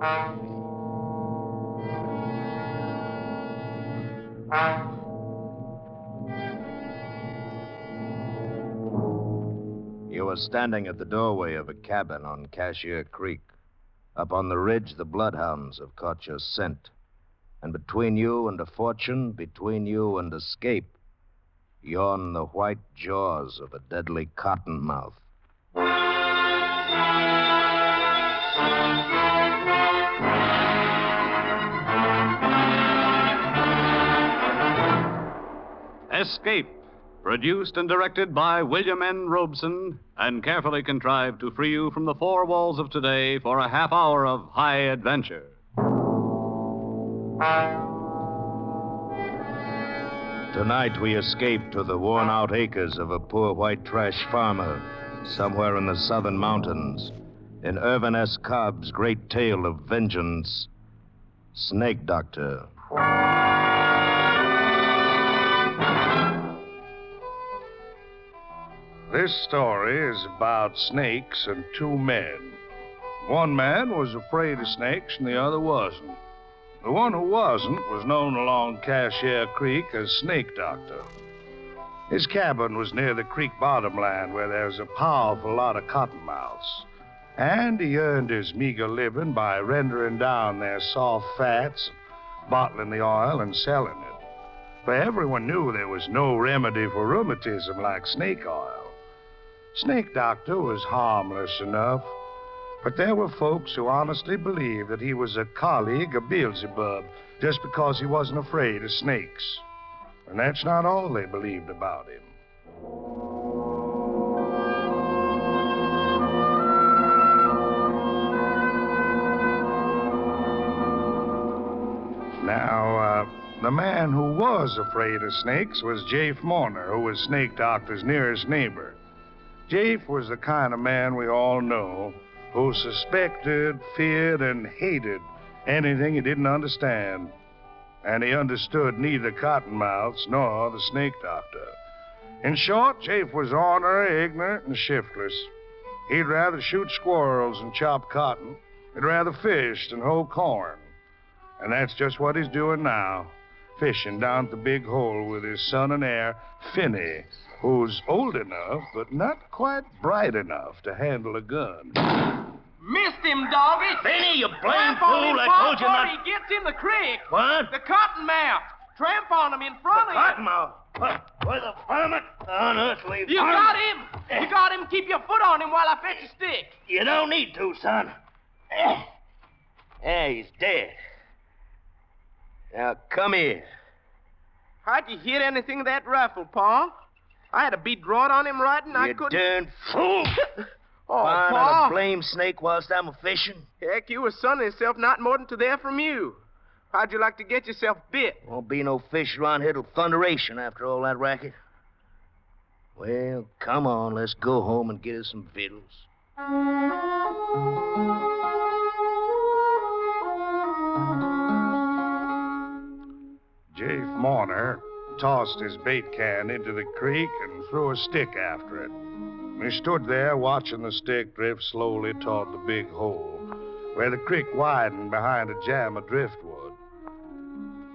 You were standing at the doorway of a cabin on Cashier Creek. Up on the ridge, the bloodhounds have caught your scent. And between you and a fortune, between you and escape, yawn the white jaws of a deadly cottonmouth. Escape, produced and directed by William N. Robeson, and carefully contrived to free you from the four walls of today for a half hour of high adventure. Tonight we escape to the worn-out acres of a poor white trash farmer somewhere in the southern mountains. In Irvin S. Cobb's great tale of vengeance, Snake Doctor. This story is about snakes and two men. One man was afraid of snakes and the other wasn't. The one who wasn't was known along Cashier Creek as Snake Doctor. His cabin was near the creek bottomland where there's a powerful lot of cottonmouths. And he earned his meager living by rendering down their soft fats, bottling the oil, and selling it. For everyone knew there was no remedy for rheumatism like snake oil. Snake Doctor was harmless enough, but there were folks who honestly believed that he was a colleague of Beelzebub just because he wasn't afraid of snakes. And that's not all they believed about him. Now, the man who was afraid of snakes was Jafe Morner, who was Snake Doctor's nearest neighbor. Jafe was the kind of man we all know who suspected, feared, and hated anything he didn't understand. And he understood neither cottonmouths nor the Snake Doctor. In short, Jafe was ornery, ignorant, and shiftless. He'd rather shoot squirrels and chop cotton. He'd rather fish than hoe corn. And that's just what he's doing now, fishing down at the Big Hole with his son and heir, Finney, who's old enough, but not quite bright enough to handle a gun. Missed him, doggy. Finney, you blame fool. I told you not... He gets in the creek. What? The cottonmouth. Tramp on him in front of you. Cottonmouth? Where the varmint on earth leaves... You got him. You got him. Keep your foot on him while I fetch a stick. You don't need to, son. Yeah, he's dead. Now, come here. How'd you hit anything that rifle, Pa? I had a bead drawn on him right and I couldn't... You darn fool. Oh, Find Pa. a blame snake whilst I'm a-fishing? Heck, you was sunning yourself not more than to there from you. How'd you like to get yourself bit? Won't be no fish around here till thunderation after all that racket. Well, come on, let's go home and get us some victuals. Jafe Morner tossed his bait can into the creek and threw a stick after it. He stood there watching the stick drift slowly toward the Big Hole, where the creek widened behind a jam of driftwood.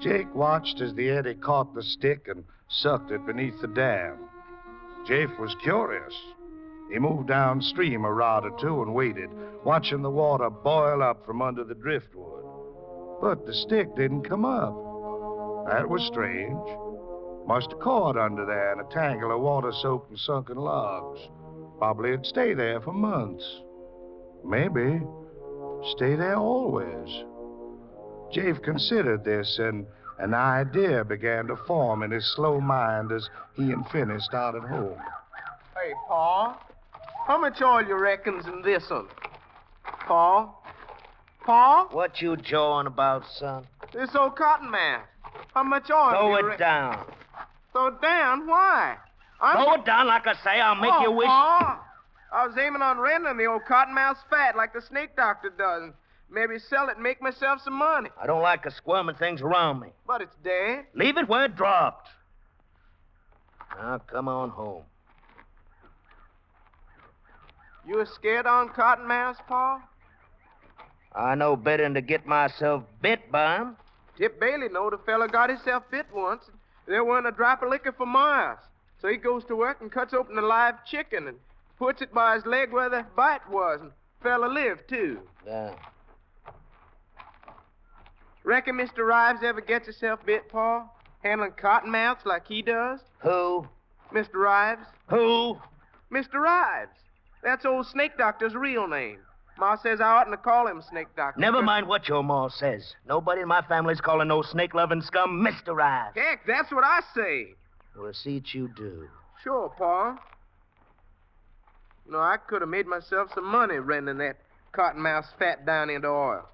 Jake watched as the eddy caught the stick and sucked it beneath the dam. Jafe was curious. He moved downstream a rod or two and waited, watching the water boil up from under the driftwood. But the stick didn't come up. That was strange. Must have caught under there in a tangle of water-soaked and sunken logs. Probably it'd stay there for months. Maybe stay there always. Jafe considered this, and an idea began to form in his slow mind as he and Finney started home. Hey, Pa. How much oil you reckons in this one? Pa? Pa? What you jawing about, son? This old cottonmouth. How much oil Throw do you it down. Throw it down? Why? Throw it down like I say. I'll make you wish... Pa. I was aiming on rendering the old cottonmouth's fat like the Snake Doctor does. Maybe sell it and make myself some money. I don't like squirming things around me. But it's dead. Leave it where it dropped. Now, come on home. You was scared on cottonmouths, Pa? I know better than to get myself bit by him. Tip Bailey know the fella got himself bit once. There wasn't a drop of liquor for miles. So he goes to work and cuts open a live chicken and puts it by his leg where the bite was. And the fella lived, too. Yeah. Reckon Mr. Rives ever gets himself bit, Pa? Handling cottonmouths like he does? Who? Mr. Rives. Who? Mr. Rives. That's old Snake Doctor's real name. Ma says I oughtn't to call him Snake Doctor. Never mind what your ma says. Nobody in my family's calling no snake-loving scum Mr. Rives. Heck, that's what I say. We'll see what you do. Sure, Pa. You know, I could have made myself some money rending that cottonmouth's fat down into oil.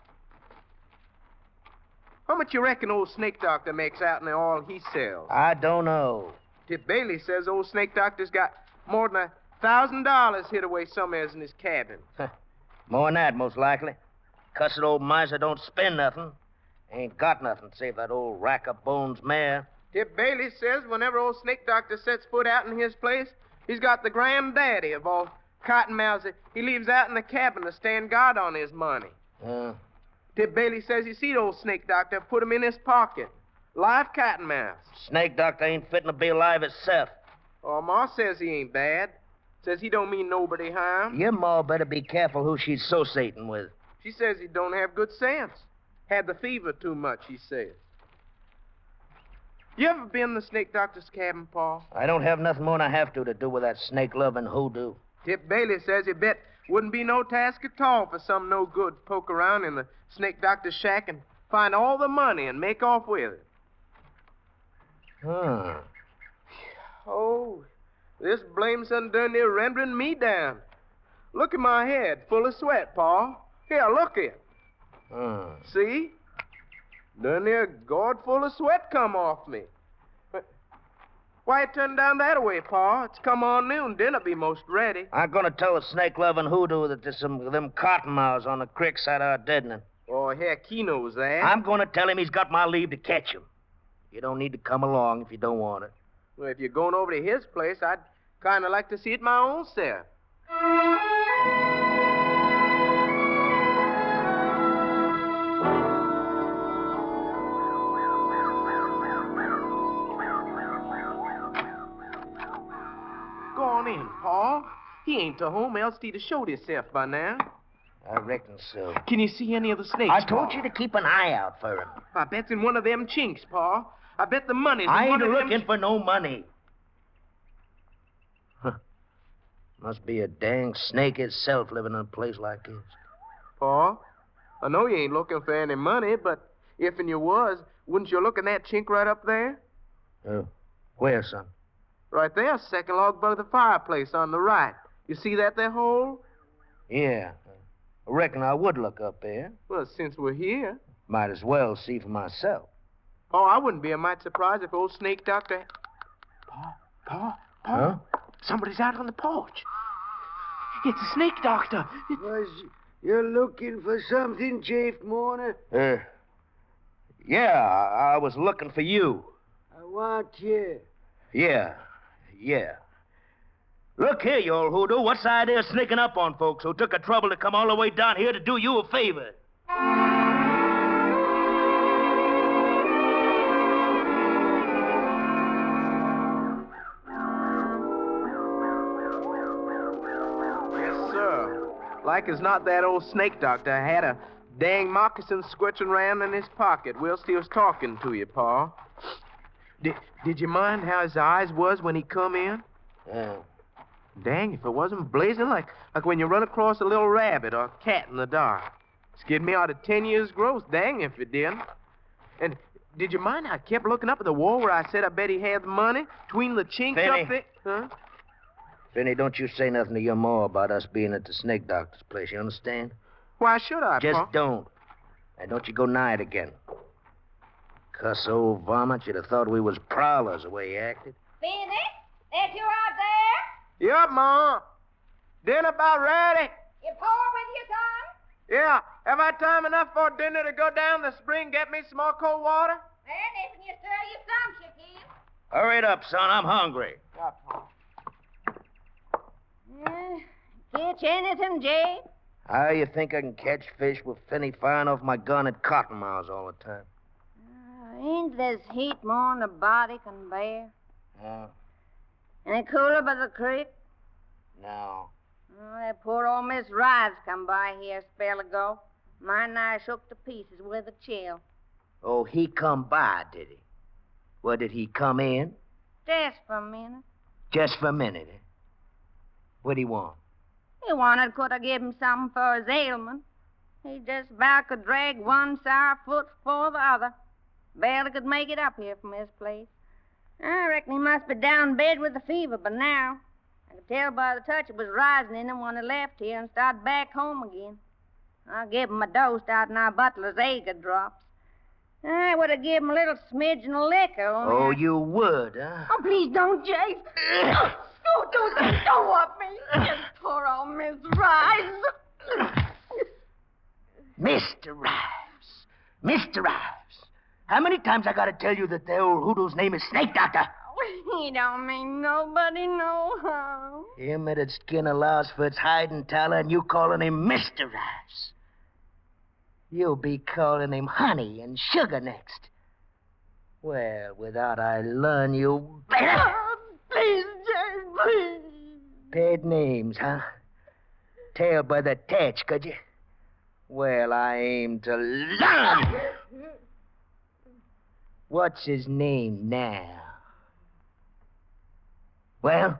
How much you reckon old Snake Doctor makes out in the oil he sells? I don't know. Tip Bailey says old Snake Doctor's got more than $1,000 hid away somewheres in his cabin. More than that, most likely. Cussed old miser don't spend nothing. Ain't got nothing save that old rack-of-bones mare. Tip Bailey says whenever old Snake Doctor sets foot out in his place, he's got the granddaddy of all cottonmouths that he leaves out in the cabin to stand guard on his money. Tip Bailey says he seen old Snake Doctor put him in his pocket. Live cottonmouths. Snake Doctor ain't fitting to be alive himself. Oh, Ma says he ain't bad. Says he don't mean nobody harm. Your ma better be careful who she's associating with. She says he don't have good sense. Had the fever too much, he says. You ever been in the Snake Doctor's cabin, Pa? I don't have nothing more than I have to do with that snake-loving hoodoo. Tip Bailey says he bet wouldn't be no task at all for some no-good to poke around in the Snake Doctor's shack and find all the money and make off with it. Oh, this blame son done near rendering me down. Look at my head, full of sweat, Pa. Here, look it. See? Done near gourd full of sweat come off me. Why you turn down that way, Pa? It's come on noon. Dinner be most ready. I'm gonna tell the snake-loving hoodoo that there's some of them cottonmouths on the creek side of our deadening. Oh, heck, he knows that. I'm gonna tell him he's got my leave to catch him. You don't need to come along if you don't want it. Well, if you're going over to his place, I'd kind of like to see it my own self. Go on in, Pa. He ain't to home, else he'd have showed himself by now. I reckon so. Can you see any of the snakes, I told Pa? you to keep an eye out for him. I bet it's in one of them chinks, Pa. I bet the money's in I one ain't of them... looking for no money. Must be a dang snake itself living in a place like this. Pa, I know you ain't looking for any money, but if and you was, wouldn't you look in that chink right up there? Where, son? Right there, second log above the fireplace on the right. You see that there hole? Yeah. I reckon I would look up there. Well, since we're here. Might as well see for myself. Oh, I wouldn't be a mite surprised if old Snake Doctor... Pa. Huh? Somebody's out on the porch. It's a Snake Doctor. Was you looking for something, Chief Mourner? Yeah, I was looking for you. I want you. Yeah. Look here, you old hoodoo. What's the idea of sneaking up on folks who took the trouble to come all the way down here to do you a favor? Yes, sir. Like as not, that old Snake Doctor had a dang moccasin squitching around in his pocket whilst he was talking to you, Pa. Did you mind how his eyes was when he come in? Yeah. Dang, if it wasn't blazing like when you run across a little rabbit or a cat in the dark. Scared me out of 10 years' growth, dang if it didn't. And did you mind how I kept looking up at the wall where I said I bet he had the money? Between the chinks Finney. up there? Huh? Finney, don't you say nothing to your ma about us being at the snake doctor's place, you understand? Why should I, Just Pa? don't. And don't you go nigh it again. Cuss old varmint, you'd have thought we was prowlers the way he acted. Finney, that you out there? Yep, Ma. Dinner about ready. You pour with your son? Yeah. Have I time enough for dinner to go down the spring get me some more cold water? And if you stir your thumb, Shaquille. Hurry it up, son. I'm hungry. Yeah, Pa. Catch anything, Jay? How you think I can catch fish with Finney firing off my gun at cottonmouths all the time? Ain't this heat more than a body can bear? No. Any cooler by the creek? No. Oh, that poor old Miss Rives come by here a spell ago. Mine and I shook to pieces with a chill. Oh, he come by, did he? Well, did he come in? Just for a minute. Just for a minute, eh? What'd he want? He wanted could I give him something for his ailment. He just about could drag one sour foot before the other. Barely could make it up here from his place. I reckon he must be down in bed with the fever by now. I could tell by the touch it was rising in him when he left here and started back home again. I gave him a dose out in our butler's Aga drops. I would have given him a little smidgen of liquor. Oh, you would, huh? Oh, please don't, Jake. Don't want me. Poor old Miss Rives. Mr. Rives. Mr. Rives. How many times I gotta tell you that the old hoodoo's name is Snake Doctor? He don't mean nobody no harm. Him that'd skin a louse for its hide and tallow, and you calling him Mr. Rives. You'll be calling him Honey and Sugar next. Well, without I learn you better. Please, Jake, please. Paid names, huh? Tell by the tatch, could you? Well, I aim to learn. What's his name now? Well,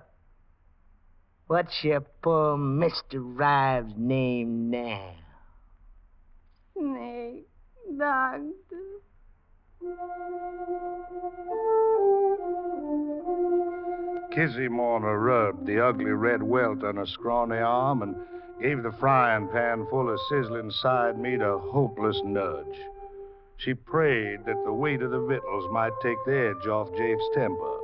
what's your poor Mr. Rives' name now? Snake Doctor. Kizzy Mourner rubbed the ugly red welt on her scrawny arm and gave the frying pan full of sizzling side meat a hopeless nudge. She prayed that the weight of the victuals might take the edge off Jafe's temper.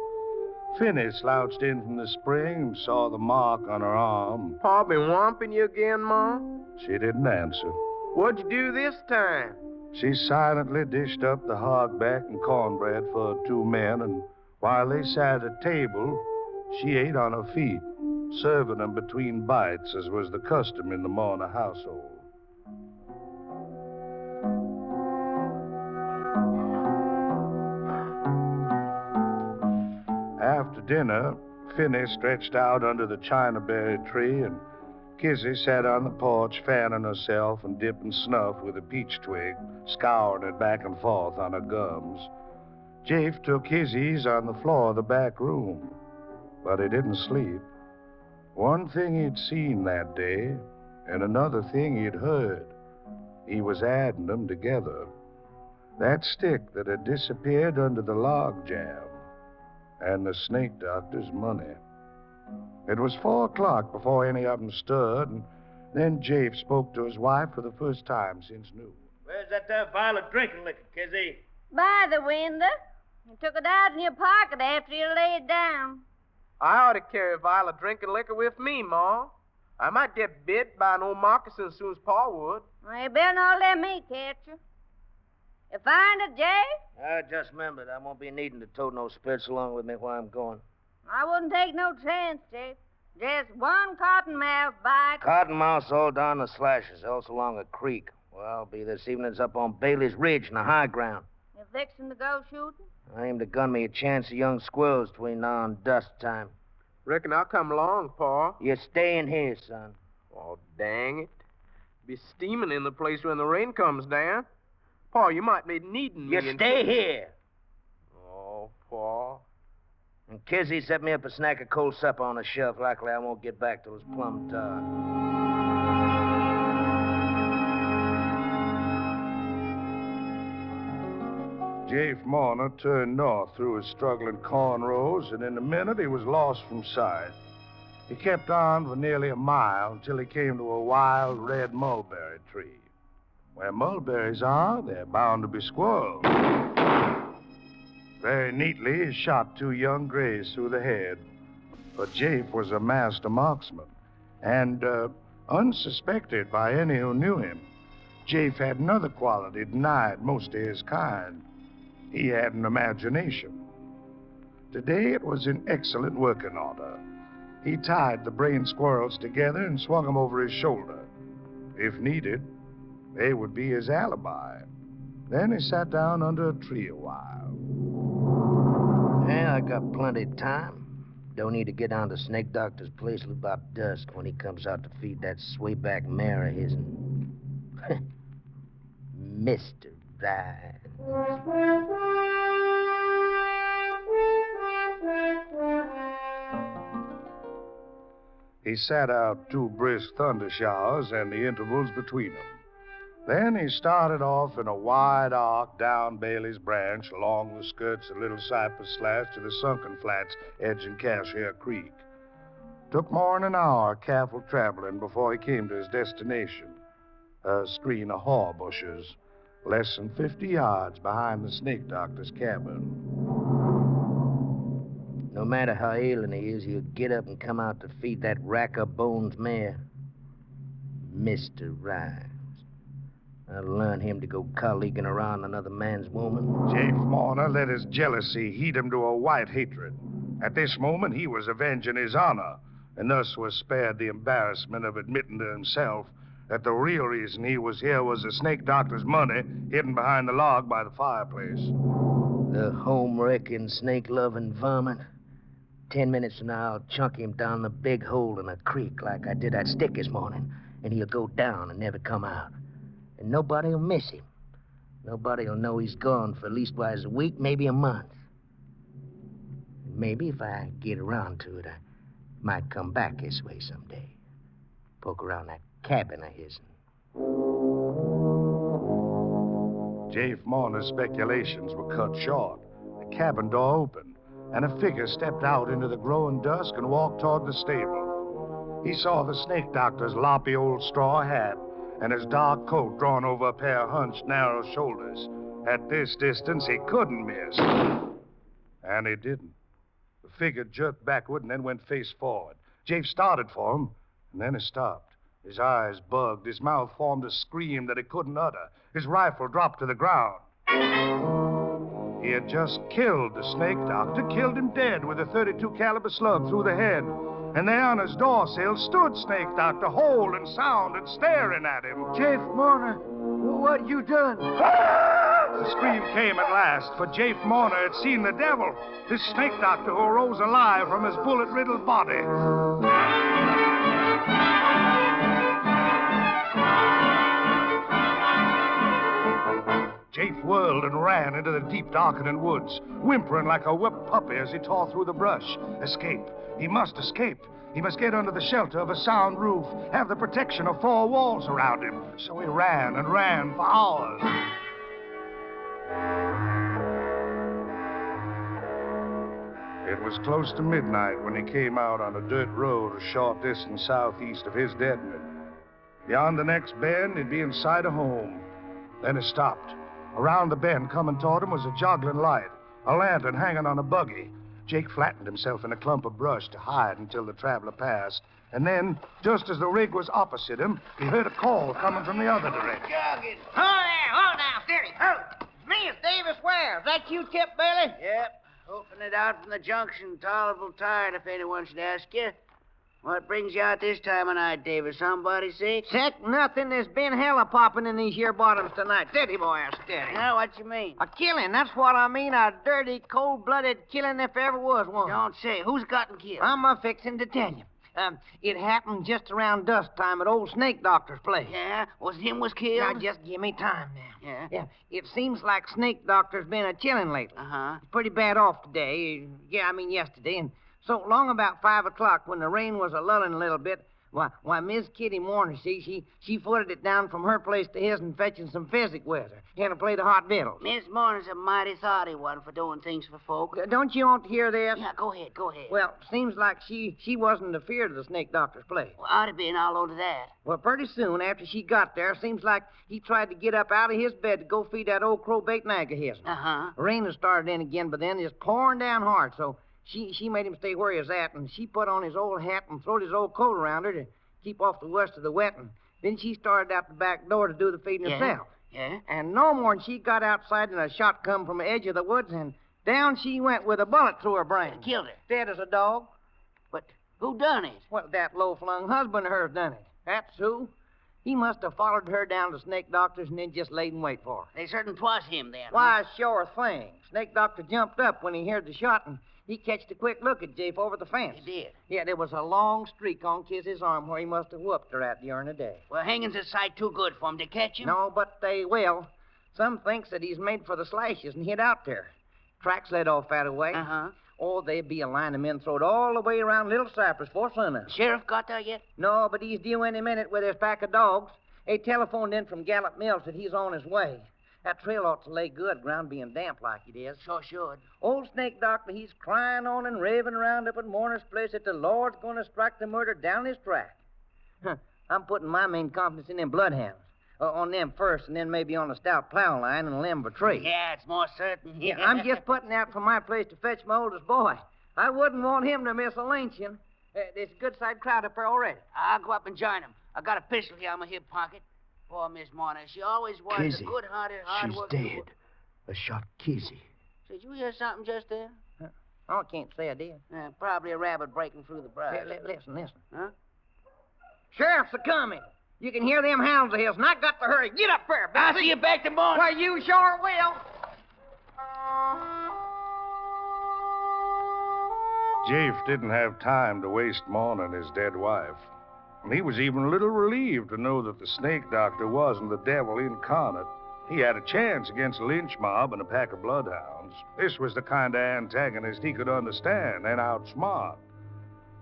Finney slouched in from the spring and saw the mark on her arm. Pa been whomping you again, Ma? She didn't answer. What'd you do this time? She silently dished up the hogback and cornbread for 2 men, and while they sat at table, she ate on her feet, serving them between bites, as was the custom in the Mourner household. After dinner, Finney stretched out under the chinaberry tree, and Kizzy sat on the porch fanning herself and dipping snuff with a peach twig, scouring it back and forth on her gums. Jafe took his ease on the floor of the back room, but he didn't sleep. One thing he'd seen that day, and another thing he'd heard. He was adding them together. That stick that had disappeared under the log jam, and the snake doctor's money. It was 4 o'clock before any of them stirred, and then Jafe spoke to his wife for the first time since noon. Where's that there vial of drinking liquor, Kizzy? By the window. You took it out in your pocket after you laid down. I ought to carry a vial of drinking liquor with me, Ma. I might get bit by an old moccasin as soon as Pa would. Well, you better not let me catch you. You find it, Jay? I just remembered I won't be needing to tote no spirits along with me while I'm going. I wouldn't take no chance, Jay. Just one cottonmouth bite. Cottonmouths all down the slashes, also along a creek. Well, I'll be this evening's up on Bailey's Ridge in the high ground. You fixing to go shooting? I aim to gun me a chance of young squirrels between now and dusk time. Reckon I'll come along, Pa. You're staying here, son. Oh, dang it. Be steaming in the place when the rain comes down. Pa, you might be needing me. You stay here. Oh, Pa. And Kizzy set me up a snack of cold supper on the shelf. Likely I won't get back till it's plumb dark. Jafe Mourner turned north through his struggling cornrows, and in a minute he was lost from sight. He kept on for nearly a mile until he came to a wild red mulberry tree. Where mulberries are, they're bound to be squirrels. Very neatly, he shot 2 young grays through the head. But Jafe was a master marksman, and unsuspected by any who knew him. Jafe had another quality denied most of his kind. He had an imagination. Today it was in excellent working order. He tied the brain squirrels together and swung them over his shoulder. If needed, they would be his alibi. Then he sat down under a tree a while. Yeah, I got plenty of time. Don't need to get down to Snake Doctor's place till about dusk when he comes out to feed that swayback mare of his. Mr. Ryan. He sat out 2 brisk thunder showers and the intervals between them. Then he started off in a wide arc down Bailey's Branch along the skirts of Little Cypress Slash to the sunken flats edging Cashier Creek. Took more than an hour careful traveling before he came to his destination, a screen of haw bushes, less than 50 yards behind the Snake Doctor's cabin. No matter how ailing he is, he'll get up and come out to feed that rack-of-bones mare. Mr. Ryan. I'll learn him to go colleaguing around another man's woman. Jafe Marner let his jealousy heat him to a white hatred. At this moment, he was avenging his honor, and thus was spared the embarrassment of admitting to himself that the real reason he was here was the Snake Doctor's money hidden behind the log by the fireplace. The home-wrecking, snake-loving varmint. 10 minutes from now, I'll chunk him down the big hole in the creek like I did that stick this morning, and he'll go down and never come out. And nobody'll miss him. Nobody'll know he's gone for at leastwise a week, maybe a month. And maybe if I get around to it, I might come back this way someday. Poke around that cabin of his. Jafe Marner's speculations were cut short. The cabin door opened, and a figure stepped out into the growing dusk and walked toward the stable. He saw the Snake Doctor's loppy old straw hat and his dark coat drawn over a pair of hunched, narrow shoulders. At this distance, he couldn't miss. And he didn't. The figure jerked backward and then went face forward. Jafe started for him, and then he stopped. His eyes bugged. His mouth formed a scream that he couldn't utter. His rifle dropped to the ground. He had just killed the Snake Doctor, killed him dead with a .32 caliber slug through the head. And there on his doorsill stood Snake Doctor, whole and sound and staring at him. Jafe Marner, what you done? The scream came at last, for Jafe Marner had seen the devil, this Snake Doctor who arose alive from his bullet-riddled body. Jafe whirled and ran into the deep, darkening woods, whimpering like a whipped puppy as he tore through the brush. Escape. He must escape. He must get under the shelter of a sound roof, have the protection of 4 walls around him. So he ran and ran for hours. It was close to midnight when he came out on a dirt road a short distance southeast of his deadening. Beyond the next bend, he'd be in sight of home. Then he stopped. Around the bend, coming toward him, was a joggling light, a lantern hanging on a buggy. Jake flattened himself in a clump of brush to hide until the traveler passed. And then, just as the rig was opposite him, he heard a call coming from the other direction. Jogging. Hold now, steady. Oh, it's me, it's Davis Ware. Is that you, Tip Bailey? Yep. Hoping it out from the junction. Tolerable tired, if anyone should ask you. What brings you out this time of night, Davis? Somebody sick? Sick? Nothing. There's been hella popping in these here bottoms tonight. Steady, boy, steady. Now, what you mean? A killing, that's what I mean. A dirty, cold-blooded killing if there ever was one. Don't say. Who's gotten killed? I'm a-fixing to tell you. It happened just around dusk time at old Snake Doctor's place. Yeah? Was him was killed? Now, just give me time now. Yeah? It seems like Snake Doctor's been a-chilling lately. Uh-huh. He's pretty bad off today. Yesterday. And so long about 5 o'clock, when the rain was a-lulling a little bit, why, Miss Kitty Warner, see, she footed it down from her place to his and fetching some physic with her. And a plate of hot victuals. Miss Mourner's a mighty thoughty one for doing things for folk. Don't you want to hear this? Yeah, go ahead. Well, seems like she wasn't afeard of the Snake Doctor's place. Well, I'd have been all over that. Well, pretty soon after she got there, seems like he tried to get up out of his bed to go feed that old crow-bait nag of his. Uh-huh. Rain had started in again, but then it's pouring down hard, so she made him stay where he was at, and she put on his old hat and throwed his old coat around her to keep off the worst of the wet, and then she started out the back door to do the feeding herself. Yeah? And no more'n she got outside and a shot come from the edge of the woods, and down she went with a bullet through her brain. Killed her. Dead as a dog. But who done it? Well, that low-flung husband of hers done it. That's who. He must have followed her down to Snake Doctor's and then just laid in wait for her. They certain 'twas him then. Why, sure thing. Snake Doctor jumped up when he heard the shot, and he catched a quick look at Jafe over the fence. He did. Yeah, there was a long streak on Kizzy's arm where he must have whooped her at during the day. Well, hanging's a sight too good for him to catch him. No, but they will. Some thinks that he's made for the slashes and hid out there. Tracks led off that way. Uh-huh. Oh, there'd be a line of men throwed all the way around Little Cypress before sunup. Sheriff got there yet? No, but he's due any minute with his pack of dogs. They telephoned in from Gallup Mills that he's on his way. That trail ought to lay good, ground being damp like it is. Sure should. Old Snake Doctor, he's crying on and raving around up at Mourner's place that the Lord's going to strike the murder down his track. I'm putting my main confidence in them bloodhounds. On them first, and then maybe on a stout plow line and a limb of a tree. Yeah, it's more certain. Yeah, I'm just putting out from my place to fetch my oldest boy. I wouldn't want him to miss a lynching. There's a good-sized crowd up there already. I'll go up and join him. I got a pistol here in my hip pocket. Poor Miss Mourner. She always was Kizzy, a good-hearted, she's hard-working... dead. A shot Kizzy. Did you hear something just there? Oh, I can't say I did. Probably a rabbit breaking through the brush. Listen. Huh? Sheriff's a-coming. You can hear them hounds of his, and I got to hurry. Get up there, Bessie. I'll see you back tomorrow. Well, you sure will. Jafe didn't have time to waste mourning his dead wife. And he was even a little relieved to know that the Snake Doctor wasn't the devil incarnate. He had a chance against a lynch mob and a pack of bloodhounds. This was the kind of antagonist he could understand and outsmart.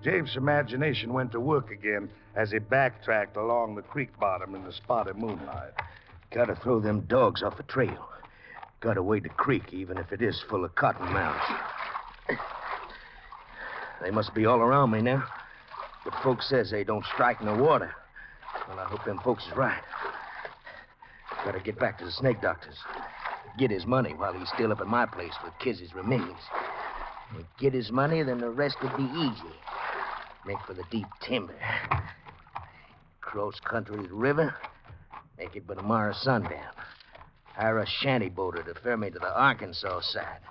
Jafe's imagination went to work again as he backtracked along the creek bottom in the spotty moonlight. Gotta throw them dogs off the trail. Gotta wade the creek, even if it is full of cottonmouths. They must be all around me now. But folks says they don't strike in the water. Well, I hope them folks is right. Gotta get back to the Snake Doctor's. Get his money while he's still up at my place with Kizzy's remains. And get his money, then the rest would be easy. Make for the deep timber. Cross country to the river. Make it by tomorrow sundown. Hire a shanty boater to ferry me to the Arkansas side.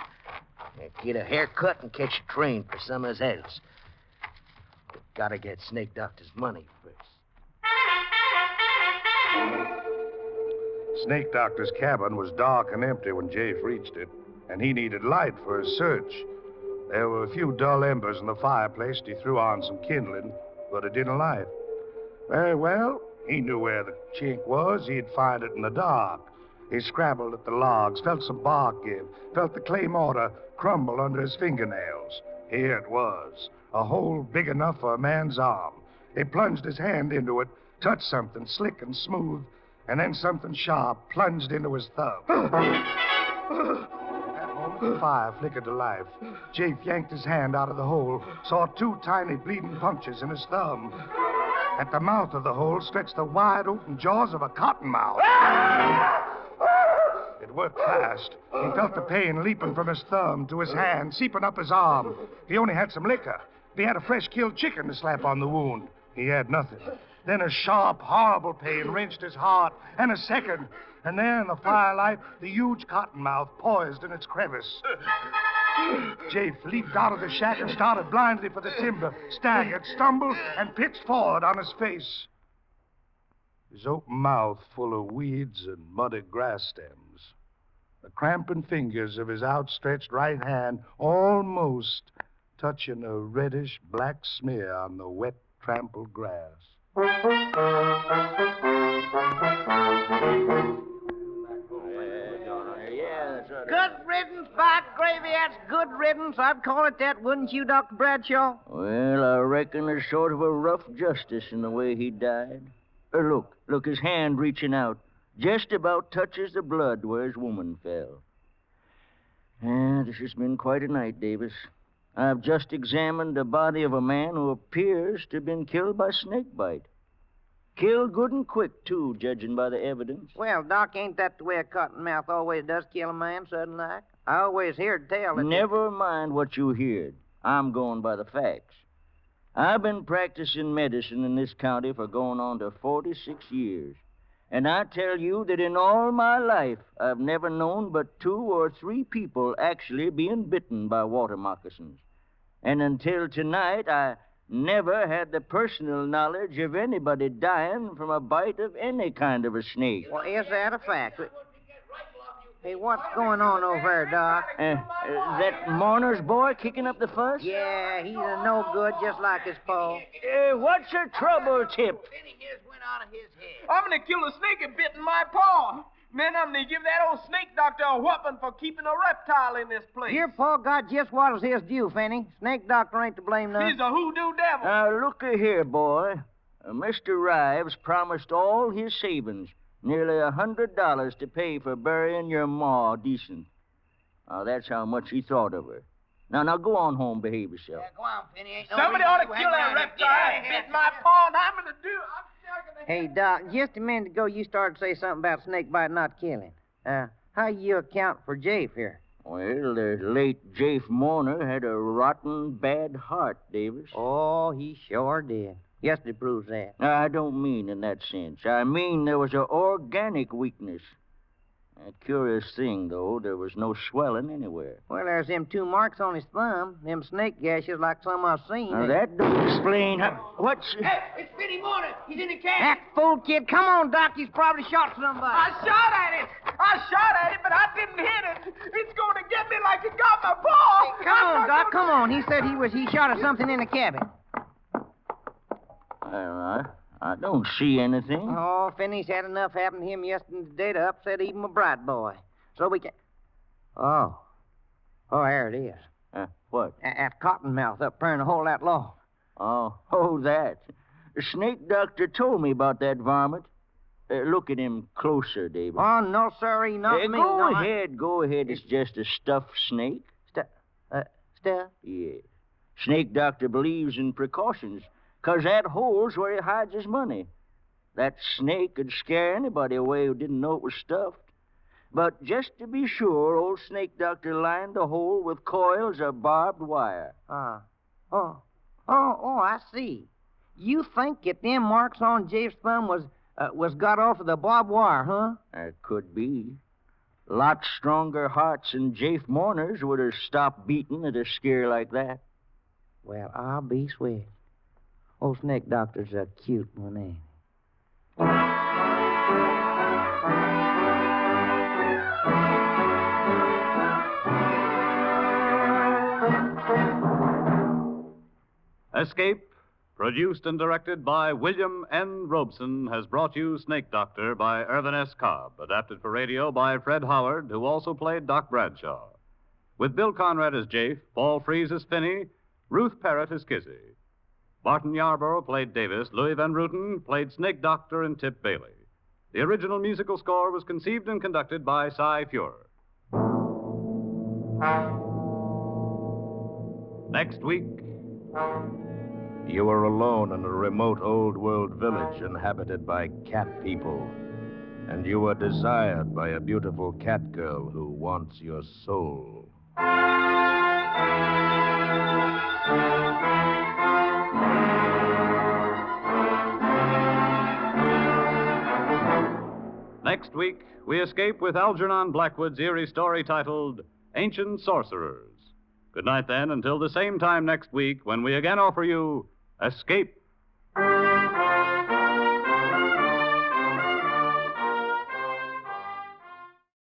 Get a haircut and catch a train for Summers else. But gotta get Snake Doctor's money first. Snake Doctor's cabin was dark and empty when Jafe reached it, and he needed light for his search. There were a few dull embers in the fireplace, and he threw on some kindling, but it didn't light. Very well, he knew where the chink was. He'd find it in the dark. He scrabbled at the logs, felt some bark give, felt the clay mortar crumble under his fingernails. Here it was, a hole big enough for a man's arm. He plunged his hand into it, touched something slick and smooth, and then something sharp plunged into his thumb. The fire flickered to life. Jafe yanked his hand out of the hole, saw two tiny bleeding punctures in his thumb. At the mouth of the hole stretched the wide open jaws of a cottonmouth. It worked fast. He felt the pain leaping from his thumb to his hand, seeping up his arm. He only had some liquor. He had a fresh killed chicken to slap on the wound. He had nothing. Then a sharp, horrible pain wrenched his heart, and a second. And there in the firelight, the huge cottonmouth poised in its crevice. Jafe leaped out of the shack and started blindly for the timber, staggered, stumbled, and pitched forward on his face. His open mouth full of weeds and muddy grass stems. The cramping fingers of his outstretched right hand almost touching a reddish-black smear on the wet, trampled grass. Good riddance, by gravy, that's good riddance. I'd call it that, wouldn't you, Dr. Bradshaw? Well, I reckon there's sort of a rough justice in the way he died. Look, his hand reaching out. Just about touches the blood where his woman fell. This has been quite a night, Davis. I've just examined the body of a man who appears to have been killed by snakebite. Killed good and quick, too, judging by the evidence. Well, Doc, ain't that the way a cottonmouth always does kill a man, sudden like? I always heard tell that... Never mind what you heard. I'm going by the facts. I've been practicing medicine in this county for going on to 46 years. And I tell you that in all my life, I've never known but 2 or 3 people actually being bitten by water moccasins. And until tonight, I never had the personal knowledge of anybody dying from a bite of any kind of a snake. Well, is that a fact? Hey, what's going on over there, Doc? That Mourner's boy kicking up the fuss? Yeah, he's a no good, just like his pa. What's the trouble, Tip? Penny his went out of his head. I'm gonna kill a snake and bitten my paw. Then I'm gonna give that old snake doctor a whooping for keeping a reptile in this place. Your pa got just what was his due, Fanny. Snake doctor ain't to blame none. He's a hoodoo devil. Look-a-here, boy. Mr. Rives promised all his savings, nearly $100 to pay for burying your ma decent. That's how much he thought of her. Now, go on home, behave yourself. Yeah, go on, Penny. Ain't no Somebody reason ought to you kill hang that around reptile and here. bit my paw, and I'm gonna do it. Hey, Doc, just a minute ago you started to say something about snake bite not killing. How you account for Jafe here? Well, the late Jafe Mourner had a rotten bad heart, Davis. Oh, he sure did. Yesterday proves that. I don't mean in that sense. I mean there was an organic weakness. A curious thing, though, there was no swelling anywhere. Well, there's them 2 marks on his thumb. Them snake gashes like some I've seen. Now, that don't explain what's... Hey, it's Penny Mourner. He's in the cabin. That fool kid, come on, Doc. He's probably shot somebody. I shot at it, but I didn't hit it. It's going to get me like it got my paw. Hey, come on, Doc, come on. He said he shot at something in the cabin. I don't see anything. Oh, Finney's had enough happen to him yesterday to upset even a bright boy. So we can... Oh, there it is. What? That cottonmouth up there in the hole of that log. Oh, that. The snake doctor told me about that varmint. Look at him closer, David. Oh, no, sirree, not me. Go ahead. It's just a stuffed snake. Stuff? Yeah. Snake doctor believes in precautions, 'cause that hole's where he hides his money. That snake could scare anybody away who didn't know it was stuffed. But just to be sure, old snake doctor lined the hole with coils of barbed wire. I see. You think that them marks on Jafe's thumb was got off of the barbed wire, huh? That could be. Lot stronger hearts than Jafe Mourner's would have stopped beating at a scare like that. Well, I'll be sweet. Old snake doctor's a cute one, ain't he? Escape, produced and directed by William N. Robeson, has brought you Snake Doctor by Irvin S. Cobb, adapted for radio by Fred Howard, who also played Doc Bradshaw. With Bill Conrad as Jafe, Paul Frees as Finney, Ruth Parrott as Kizzy. Barton Yarborough played Davis, Louis Van Ruten played Snake Doctor, and Tip Bailey. The original musical score was conceived and conducted by Cy Fuhrer. Next week... You were alone in a remote old world village inhabited by cat people, and you were desired by a beautiful cat girl who wants your soul. Next week, we escape with Algernon Blackwood's eerie story titled Ancient Sorcerers. Good night, then, until the same time next week when we again offer you Escape.